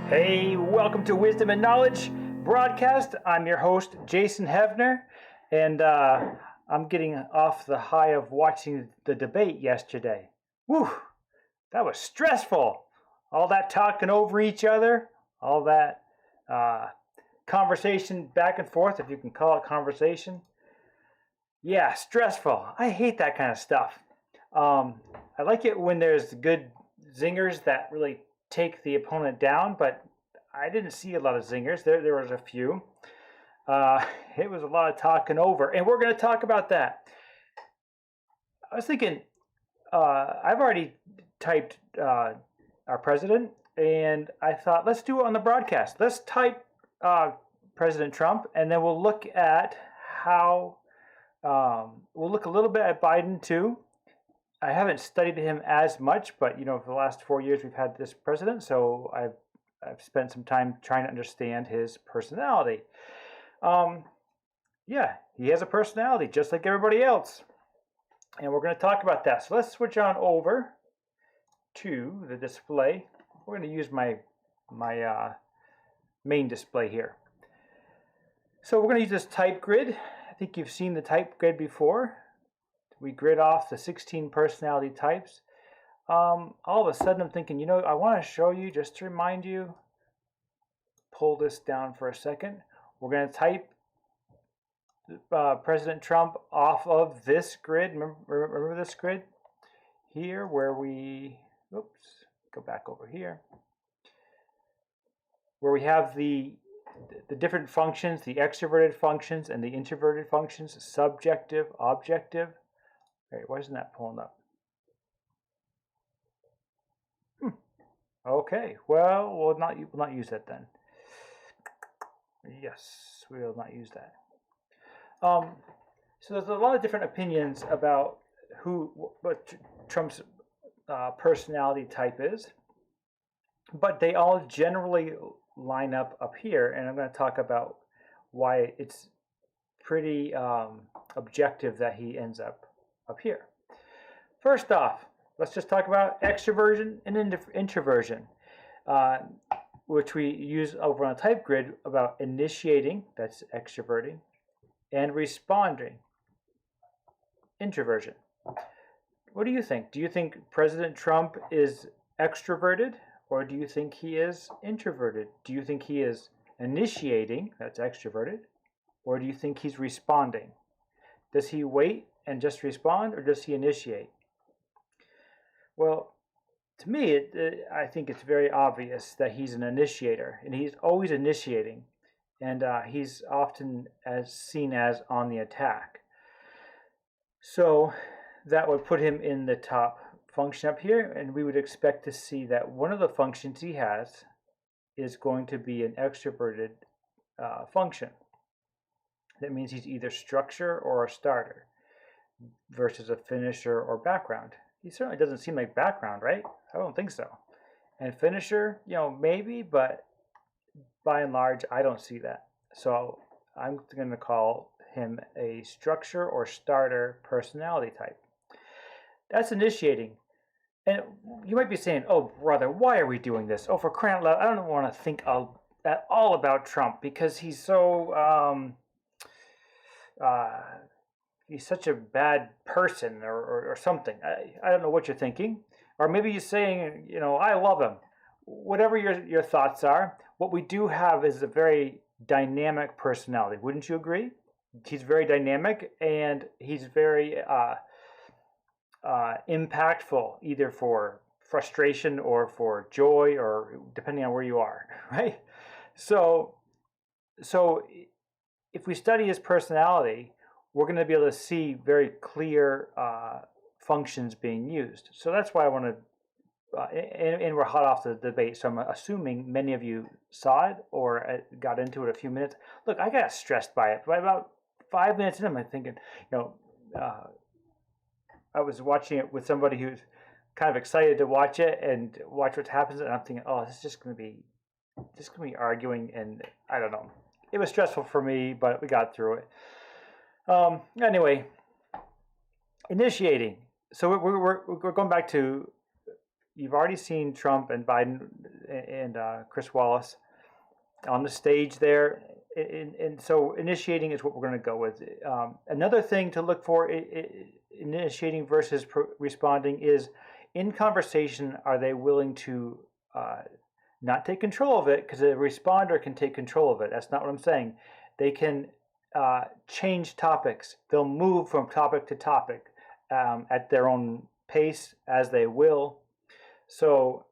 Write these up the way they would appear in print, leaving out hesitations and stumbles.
Hey, welcome to Wisdom and Knowledge broadcast. I'm your host, Jason Hevner, and I'm getting off the high of watching the debate yesterday. Whew, that was stressful. All that talking over each other, all that conversation back and forth, if you can call it conversation. Yeah, stressful. I hate that kind of stuff. I like it when there's good zingers that really take the opponent down, but I didn't see a lot of zingers. There was a few. It was a lot of talking over, and we're going to talk about that. I was thinking, I've already typed our president, and I thought, let's do it on the broadcast. Let's type President Trump, and then we'll look at how, we'll look a little bit at Biden too. I haven't studied him as much, but for the last 4 years we've had this president, so I've spent some time trying to understand his personality. Yeah, he has a personality just like everybody else, and we're going to talk about that. So let's switch on over to the display. We're going to use my main display here. So we're going to use this type grid. I think you've seen the type grid before. We grid off the 16 personality types. All of a sudden I'm thinking, I want to show you, just to remind you, pull this down for a second. We're going to type President Trump off of this grid. Remember this grid here where we, go back over here, where we have the different functions, the extroverted functions and the introverted functions, subjective, objective. Why isn't that pulling up? Okay, well, we'll not use that then. Yes, we will not use that. So there's a lot of different opinions about what Trump's personality type is, but they all generally line up here, and I'm going to talk about why it's pretty objective that he ends up here. First off, let's just talk about extroversion and introversion, which we use over on a type grid about initiating, that's extroverting, and responding, introversion. What do you think? Do you think President Trump is extroverted, or do you think he is introverted? Do you think he is initiating, that's extroverted, or do you think he's responding? Does he wait and just respond, or does he initiate? Well, to me, I think it's very obvious that he's an initiator, and he's always initiating, and he's often seen as on the attack. So that would put him in the top function up here, and we would expect to see that one of the functions he has is going to be an extroverted function. That means he's either structure or a starter versus a finisher or background. He certainly doesn't seem like background, right? I don't think so. And finisher, maybe, but by and large, I don't see that. So I'm going to call him a structure or starter personality type. That's initiating. And you might be saying, oh, brother, why are we doing this? Oh, for crying out loud, I don't want to think at all about Trump because he's so... he's such a bad person or something. I don't know what you're thinking. Or maybe you're saying, I love him. Whatever your thoughts are, what we do have is a very dynamic personality. Wouldn't you agree? He's very dynamic, and he's very impactful, either for frustration or for joy, or depending on where you are, right? So if we study his personality, we're going to be able to see very clear functions being used. So that's why I want to, and we're hot off the debate, so I'm assuming many of you saw it or got into it a few minutes. Look, I got stressed by it. By about 5 minutes in, I'm thinking, I was watching it with somebody who's kind of excited to watch it and watch what happens, and I'm thinking, oh, this is just going to be arguing, and I don't know. It was stressful for me, but we got through it. Anyway, initiating. So we're going back to you've already seen Trump and Biden and Chris Wallace on the stage there, and so initiating is what we're going to go with. Another thing to look for, initiating versus responding, is in conversation, are they willing to not take control of it? Because a responder can take control of it. That's not what I'm saying. They can change topics. They'll move from topic to topic at their own pace as they will. So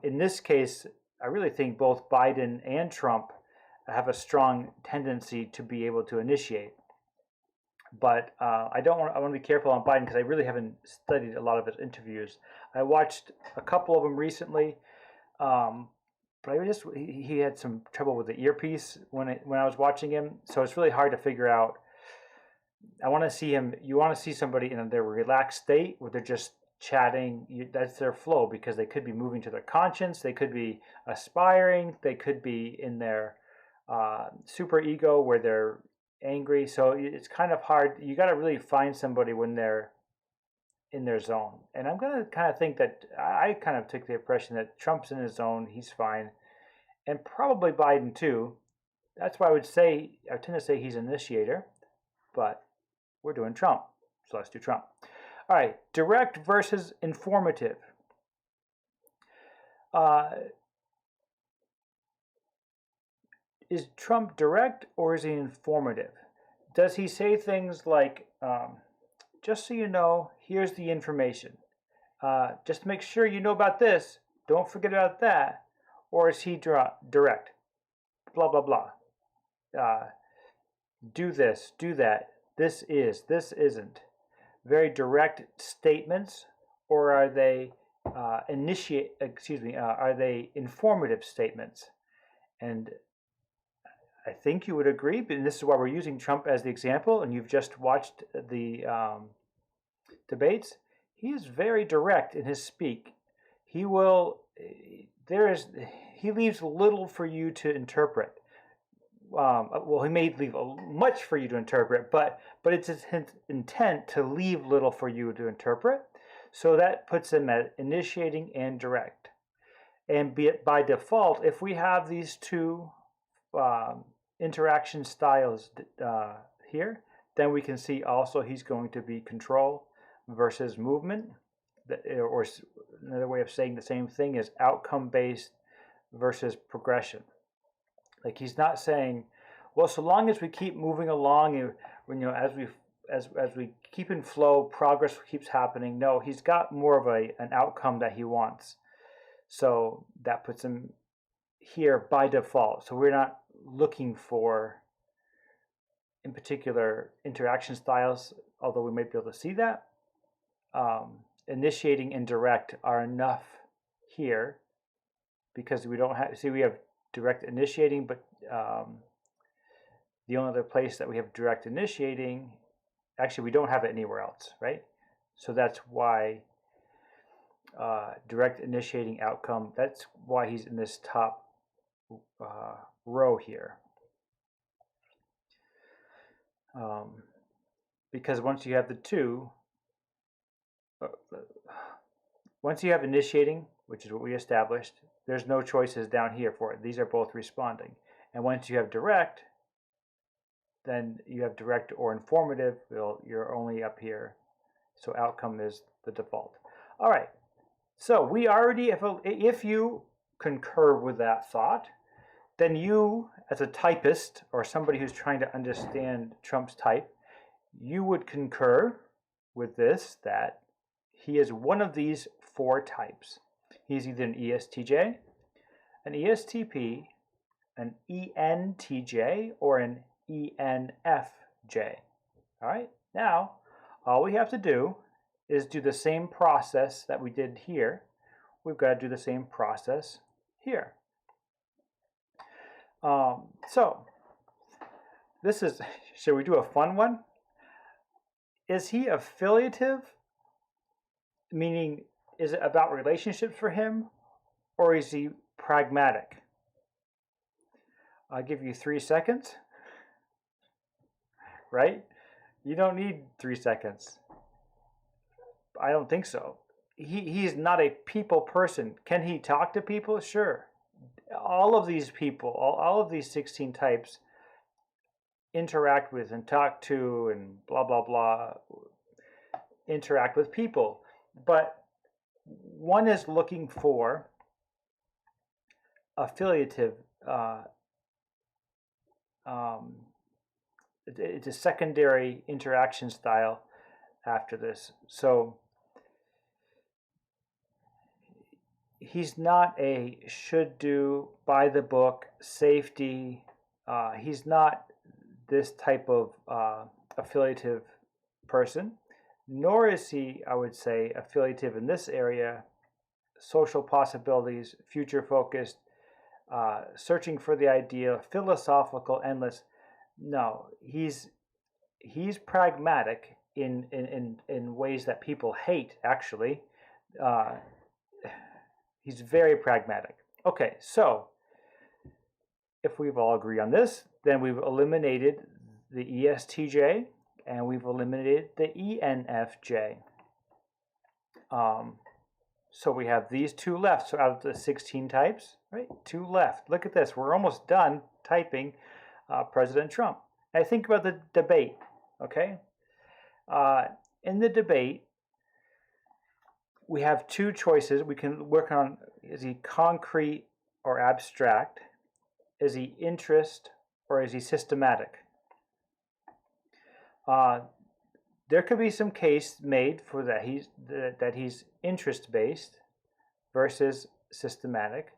in this case, I really think both Biden and Trump have a strong tendency to be able to initiate. But I want to be careful on Biden because I really haven't studied a lot of his interviews. I watched a couple of them recently, but he had some trouble with the earpiece when I was watching him. So it's really hard to figure out. I want to see him. You want to see somebody in their relaxed state where they're just chatting. That's their flow, because they could be moving to their conscience. They could be aspiring. They could be in their super ego where they're angry. So it's kind of hard. You got to really find somebody when they're in their zone. And I'm going to kind of think that I kind of took the impression that Trump's in his zone. He's fine. And probably Biden too. That's why I tend to say he's an initiator, but we're doing Trump. So let's do Trump. All right, direct versus informative. Is Trump direct or is he informative? Does he say things like, just so you know, here's the information. Just to make sure you know about this, don't forget about that. Or is he direct? Blah, blah, blah. Do this, do that. This isn't. Very direct statements, or are they are they informative statements? And I think you would agree, and this is why we're using Trump as the example, and you've just watched the debates. He is very direct in his speak. He leaves little for you to interpret. He may leave much for you to interpret, but it's his intent to leave little for you to interpret. So that puts him at initiating and direct. And by default, if we have these two interaction styles here, then we can see also he's going to be control versus movement. Or another way of saying the same thing is outcome-based versus progression. Like, he's not saying, well, so long as we keep moving along, as we keep in flow, progress keeps happening. No, he's got more of an outcome that he wants. So that puts him here by default. So we're not looking for, in particular, interaction styles, although we might be able to see that. Initiating and direct are enough here, because we have direct initiating, but the only other place that we have direct initiating, actually we don't have it anywhere else, right? So that's why direct initiating outcome, that's why he's in this top row here. Because once you have the two, once you have initiating, which is what we established, there's no choices down here for it. These are both responding. And once you have direct, then you have direct or informative. Well, you're only up here. So outcome is the default. All right. So we already, if you concur with that thought, then you, as a typist or somebody who's trying to understand Trump's type, you would concur with this, that he is one of these four types. He's either an ESTJ, an ESTP, an ENTJ, or an ENFJ. All right, now all we have to do is do the same process that we did here. We've got to do the same process here. So this is, should we do a fun one? Is he affiliative? Meaning, is it about relationships for him, or is he pragmatic? I'll give you 3 seconds. Right? You don't need 3 seconds. I don't think so. he's not a people person. Can he talk to people? Sure. All of these people, all of these 16 types interact with and talk to and blah, blah, blah, interact with people. But one is looking for affiliative, it's a secondary interaction style after this. So he's not a should do, by the book, safety. He's not this type of affiliative person, nor is he, I would say, affiliative in this area, social possibilities, future focused, searching for the ideal, philosophical, endless. No, he's pragmatic in ways that people hate, actually. He's very pragmatic. Okay, so if we've all agreed on this, then we've eliminated the ESTJ and we've eliminated the ENFJ. So we have these two left. So out of the 16 types, right, 2 left. Look at this. We're almost done typing President Trump. And think about the debate, okay? In the debate, we have 2 choices. We can work on, is he concrete or abstract? Is he interest or is he systematic? There could be some case made for that he's interest based versus systematic.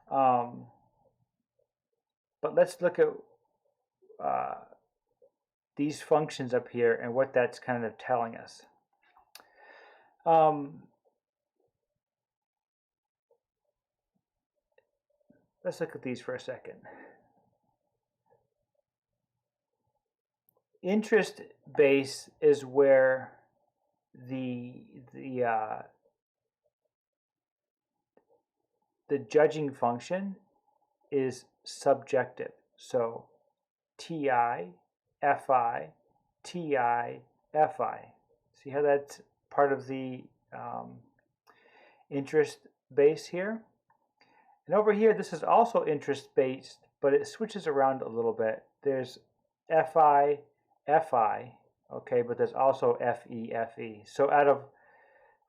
But let's look at these functions up here and what that's kind of telling us. Let's look at these for a second. Interest base is where the judging function is subjective. So TI, FI, TI, FI. See how that's part of the interest base here? And over here, this is also interest-based, but it switches around a little bit. There's FI, FI, okay, but there's also FE, FE. So out of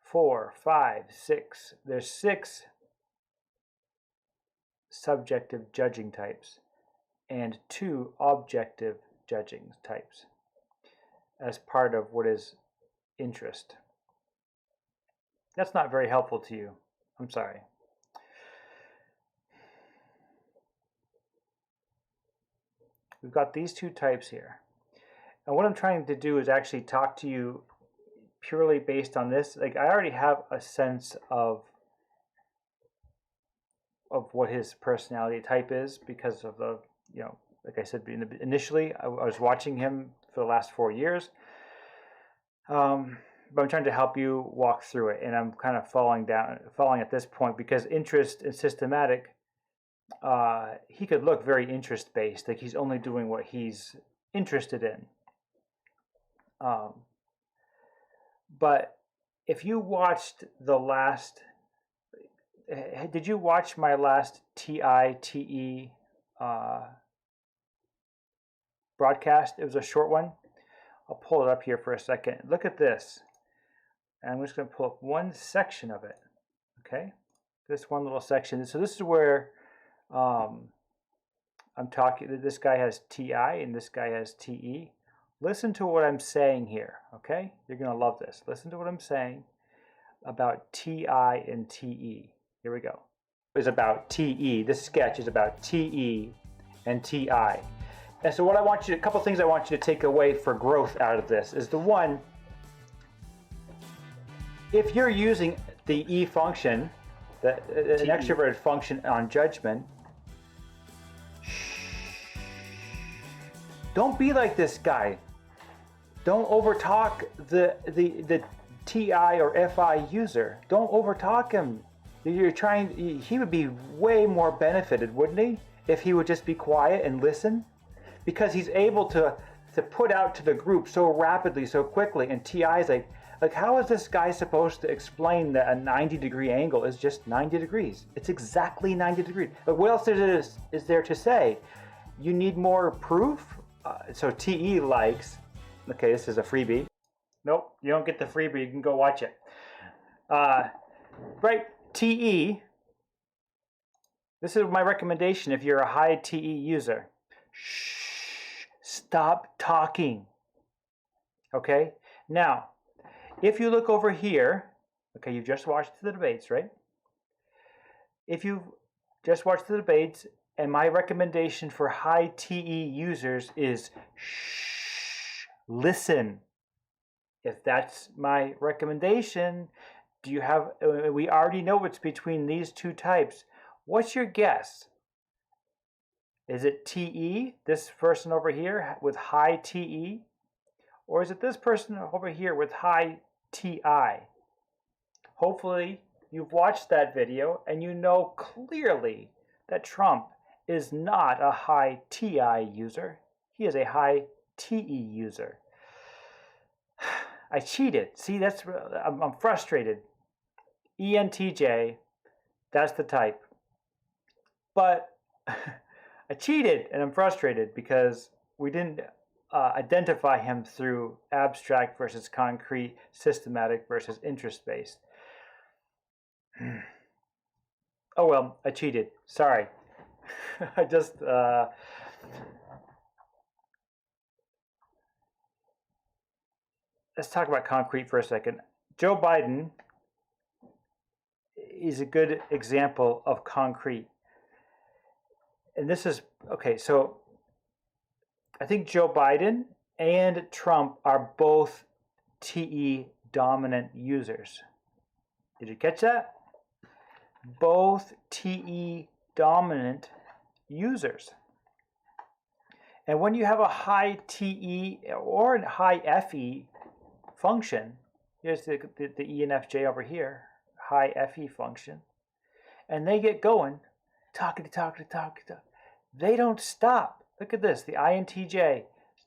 4, 5, 6, there's 6 subjective judging types and 2 objective judging types as part of what is interest. That's not very helpful to you. I'm sorry. We've got these 2 types here. And what I'm trying to do is actually talk to you purely based on this. Like, I already have a sense of what his personality type is because of the, like I said initially, I was watching him for the last 4 years. But I'm trying to help you walk through it, and I'm kind of falling at this point because interest and systematic, he could look very interest-based, like he's only doing what he's interested in. But if you watched did you watch my last TITE broadcast? It was a short one. I'll pull it up here for a second. Look at this. And I'm just going to pull up one section of it. Okay? This one little section. So this is where I'm talking. This guy has TI and this guy has TE. Listen to what I'm saying here. Okay? You're going to love this. Listen to what I'm saying about TI and TE. Here we go. It's about TE. This sketch is about TE and TI. And so what I want you to, a couple things I want you to take away for growth out of this is the one, if you're using the E function, an extroverted function on judgment, don't be like this guy. Don't overtalk the TI or FI user. Don't overtalk him. He would be way more benefited, wouldn't he, if he would just be quiet and listen? Because he's able to put out to the group so rapidly, so quickly, and TI is like, Like, how is this guy supposed to explain that a 90-degree angle is just 90 degrees? It's exactly 90 degrees. But what else is there to say? You need more proof? So TE likes, okay, this is a freebie. Nope, you don't get the freebie. You can go watch it. Right, TE. This is my recommendation if you're a high TE user. Shh, stop talking. Okay, now, if you look over here, okay, you just watched the debates, right? If you just watched the debates, and my recommendation for high TE users is shh, listen. If that's my recommendation, do you have, we already know it's between these two types. What's your guess? Is it TE, this person over here with high TE? Or is it this person over here with high TI? Hopefully you've watched that video and you know clearly that Trump is not a high TI user. He is a high TE user. I cheated. See, I'm frustrated. ENTJ, that's the type. But I cheated and I'm frustrated because we didn't identify him through abstract versus concrete, systematic versus interest-based. Oh well, I cheated. Sorry. I just let's talk about concrete for a second. Joe Biden is a good example of concrete. And this is, okay, so I think Joe Biden and Trump are both TE dominant users. Did you catch that? Both TE dominant users. And when you have a high TE or a high FE function, here's the ENFJ over here, high FE function, and they get going, talking, they don't stop. Look at this, the INTJ,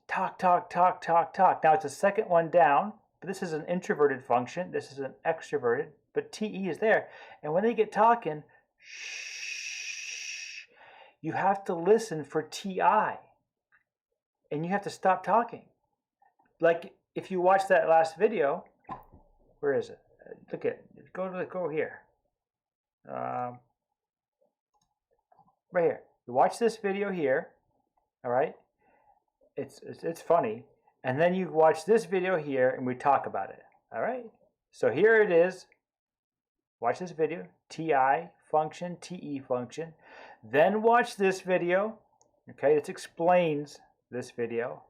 talk. Now it's the second one down, but this is an introverted function, this is an extroverted, but TE is there. And when they get talking, shh, you have to listen for TI. And you have to stop talking. Like if you watch that last video, where is it? Look at it. Go here. Right here. You watch this video here. All right. It's funny. And then you watch this video here, and we talk about it. All right. So here it is. Watch this video. TI function, TE function. Then watch this video. Okay. This explains this video,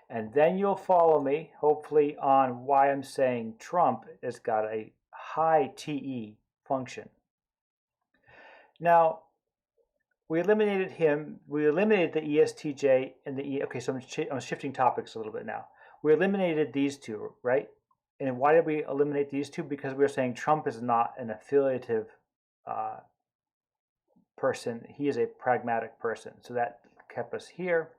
and then you'll follow me hopefully on why I'm saying Trump has got a high TE function. Now we eliminated him, we eliminated the ESTJ and the E. Okay, so I'm shifting topics a little bit now. We eliminated these two, right? And why did we eliminate these two? Because we were saying Trump is not an affiliative person, he is a pragmatic person, so that kept us here.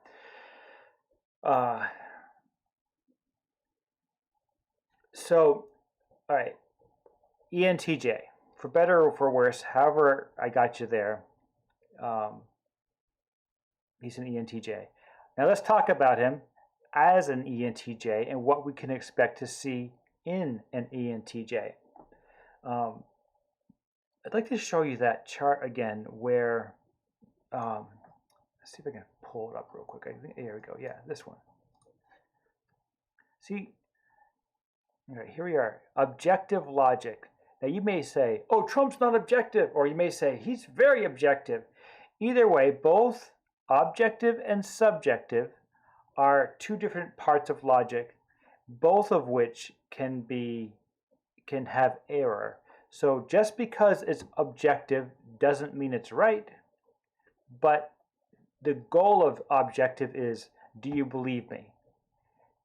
So, all right, ENTJ, for better or for worse, however I got you there, he's an ENTJ. Now let's talk about him as an ENTJ and what we can expect to see in an ENTJ. I'd like to show you that chart again where, let's see if I can pull it up real quick. I think, here we go. Yeah, this one. See, all right, here we are. Objective logic. Now you may say, oh, Trump's not objective, or you may say he's very objective. Either way, both objective and subjective are two different parts of logic, both of which can have error. So just because it's objective doesn't mean it's right, but the goal of objective is, do you believe me?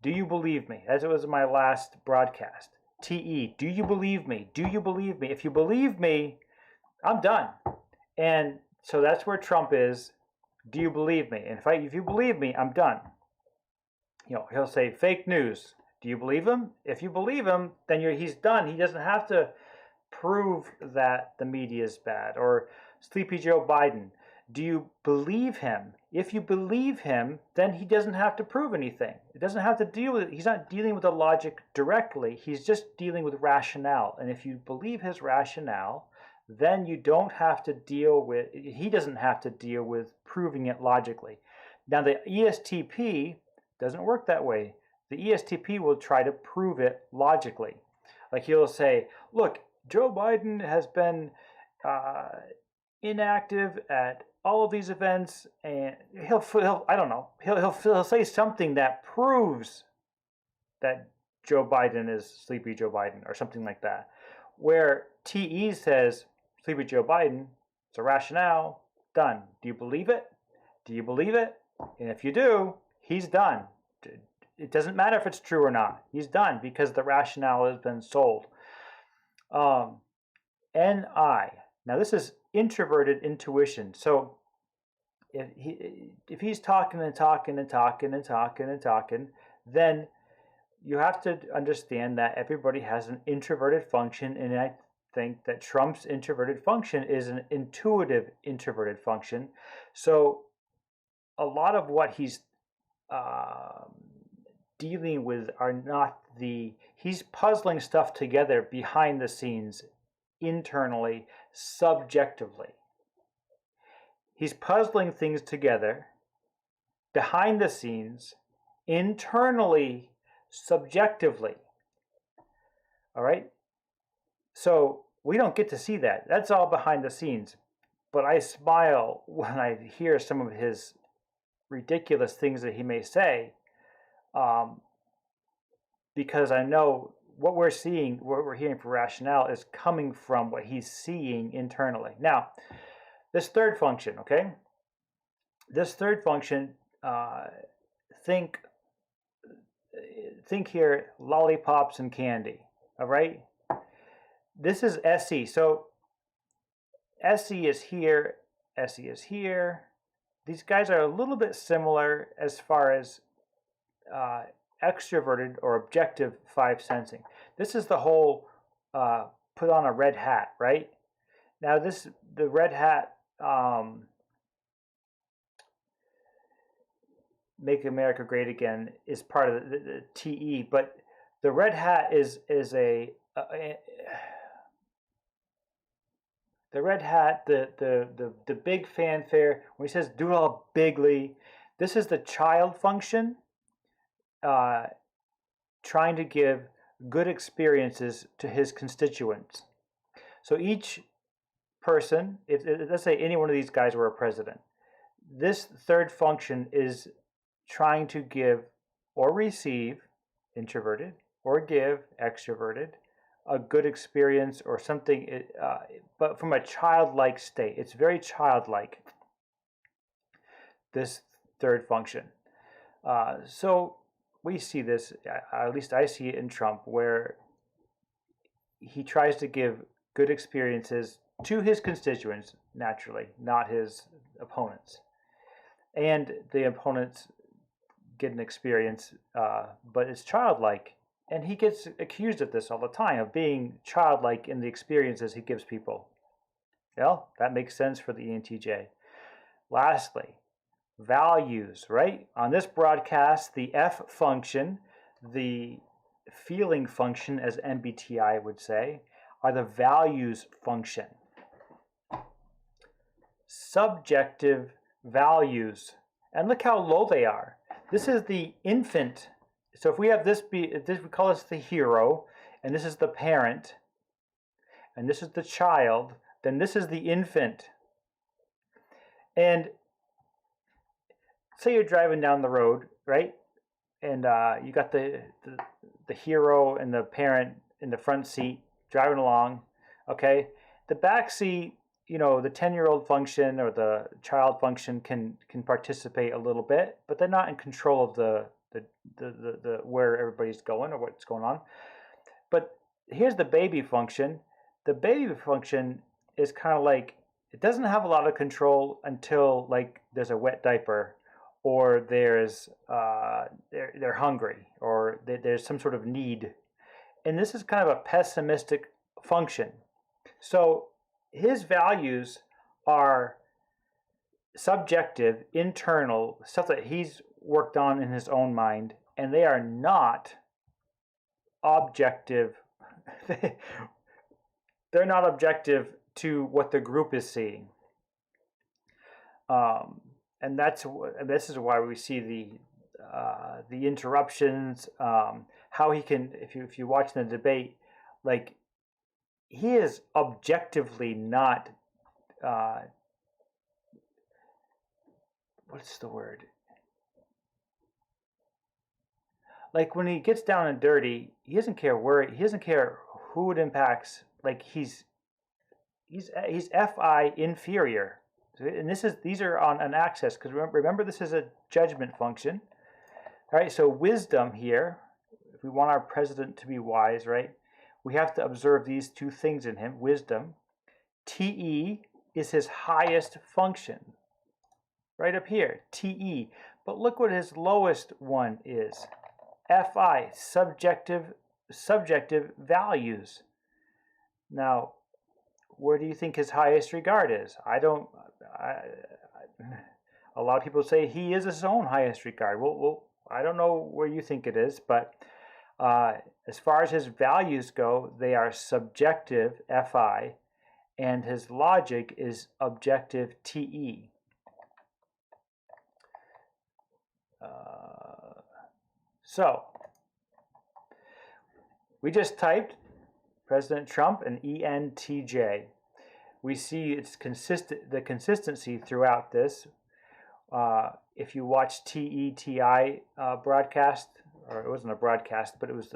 Do you believe me? As it was in my last broadcast. TE, do you believe me? Do you believe me? If you believe me, I'm done. And so that's where Trump is. Do you believe me? And if you believe me, I'm done. You know, he'll say fake news. Do you believe him? If you believe him, then he's done. He doesn't have to prove that the media is bad. Or Sleepy Joe Biden. Do you believe him? If you believe him, then he doesn't have to prove anything. It doesn't have to deal with it. He's not dealing with the logic directly. He's just dealing with rationale. And if you believe his rationale, then you don't have to deal with, he doesn't have to deal with proving it logically. Now the ESTP doesn't work that way. The ESTP will try to prove it logically. Like he'll say, look, Joe Biden has been inactive at all of these events, and he'll say something that proves that Joe Biden is Sleepy Joe Biden or something like that. Where TE says Sleepy Joe Biden, it's a rationale, done. Do you believe it? Do you believe it? And if you do, he's done. It doesn't matter if it's true or not. He's done because the rationale has been sold. NI. Now this is introverted intuition. So if he's talking and talking and talking and talking and talking, then you have to understand that everybody has an introverted function, and I think that Trump's introverted function is an intuitive introverted function. So a lot of what he's dealing with are not he's puzzling stuff together behind the scenes, internally, subjectively. He's puzzling things together behind the scenes, internally, subjectively. All right? So we don't get to see that. That's all behind the scenes. But I smile when I hear some of his ridiculous things that he may say, because I know what we're seeing, what we're hearing from rationale is coming from what he's seeing internally. Now, this third function, okay? This third function, think here, lollipops and candy, all right? This is SE. So SE is here, SE is here. These guys are a little bit similar as far as extroverted or objective 5 sensing. This is the whole put on a red hat, right? Now the red hat, Make America Great Again, is part of the TE, but the red hat is the red hat, the big fanfare, when he says do it all bigly, this is the child function, trying to give good experiences to his constituents. So each person, let's say any one of these guys were a president, this third function is trying to give or receive, introverted, or give, extroverted, a good experience or something, but from a childlike state. It's very childlike, this third function. So we see this, at least I see it in Trump, where he tries to give good experiences to his constituents, naturally, not his opponents. And the opponents get an experience, but it's childlike. And he gets accused of this all the time, of being childlike in the experiences he gives people. Well, that makes sense for the ENTJ. Lastly, values, right? On this broadcast, the F function, the feeling function, as MBTI would say, are the values function. Subjective values. And look how low they are. This is the infant. So if we have this, we call this the hero, and this is the parent, and this is the child, then this is the infant. And say you're driving down the road, right? And you got the hero and the parent in the front seat driving along, okay? The back seat, the 10-year-old function or the child function can participate a little bit, but they're not in control of the where everybody's going or what's going on. But here's the baby function. The baby function is kind of like, it doesn't have a lot of control until like there's a wet diaper or there's they're hungry, or there's some sort of need. And this is kind of a pessimistic function. So his values are subjective, internal, stuff that he's worked on in his own mind, and they are not objective. They're not objective to what the group is seeing. And this is why we see the interruptions. How he can, if you watch the debate, like he is objectively not. What's the word? Like when he gets down and dirty, he doesn't care he doesn't care who it impacts. Like he's FI inferior. And these are on an axis, because remember this is a judgment function. All right, so wisdom here, if we want our president to be wise, right, we have to observe these two things in him. Wisdom, TE is his highest function, right up here, TE. But look what his lowest one is, FI, subjective values. Now, where do you think his highest regard is? A lot of people say he is his own highest regard. Well, I don't know where you think it is, but as far as his values go, they are subjective, FI, and his logic is objective, TE. So, we just typed President Trump and ENTJ. We see it's the consistency throughout this. If you watch TETI broadcast, or it wasn't a broadcast, but it was,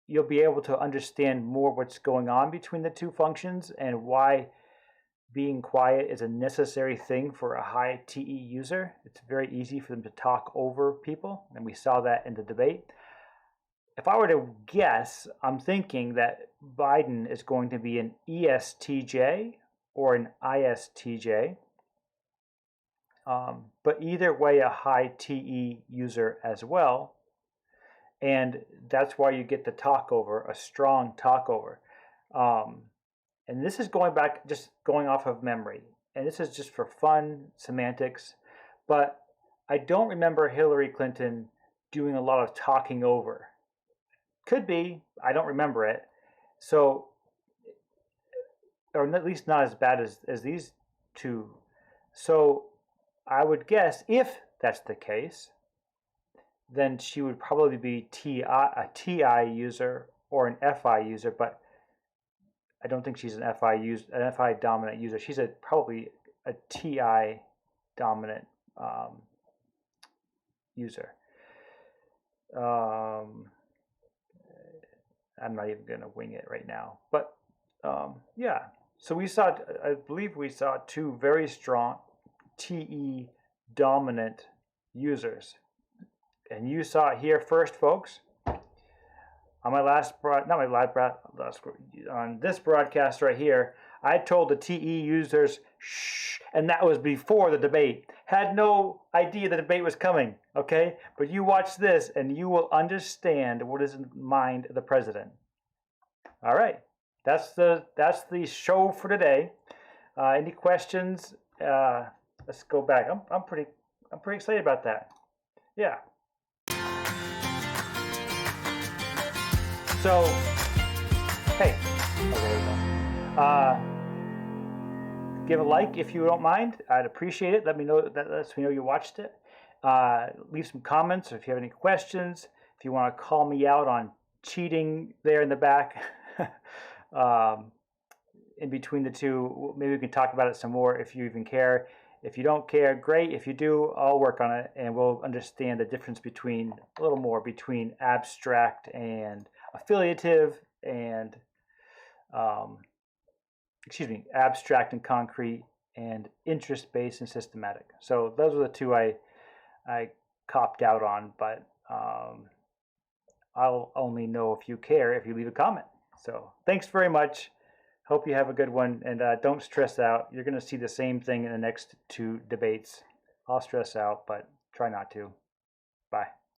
you'll be able to understand more what's going on between the two functions and why being quiet is a necessary thing for a high TE user. It's very easy for them to talk over people, and we saw that in the debate. If I were to guess, I'm thinking that Biden is going to be an ESTJ or an ISTJ. But either way, a high TE user as well. And that's why you get the talkover, a strong talkover. And this is just going off of memory. And this is just for fun, semantics. But I don't remember Hillary Clinton doing a lot of talking over. Could be, I don't remember it. So, or at least not as bad as these two. So I would guess if that's the case, then she would probably be a TI user or an FI user, but I don't think she's an FI dominant user. She's probably a TI dominant user. I'm not even going to wing it right now, but yeah. So I believe we saw two very strong TE dominant users, and you saw it here first, folks. On on this broadcast right here, I told the TE users shh, and that was before the debate. Had no idea the debate was coming, okay? But you watch this and you will understand what is in the mind of the president. All right, that's the show for today. Any questions? Let's go back. I'm pretty excited about that. Yeah. So, hey, give a like if you don't mind. I'd appreciate it. Let me know. That lets me know you watched it. Leave some comments if you have any questions. If you want to call me out on cheating there in the back, in between the two, maybe we can talk about it some more if you even care. If you don't care, great. If you do, I'll work on it, and we'll understand the difference between abstract and affiliative, and abstract and concrete, and interest-based and systematic. So those are the two I copped out on, but I'll only know if you care if you leave a comment. So thanks very much. Hope you have a good one, and don't stress out. You're going to see the same thing in the next two debates. I'll stress out, but try not to.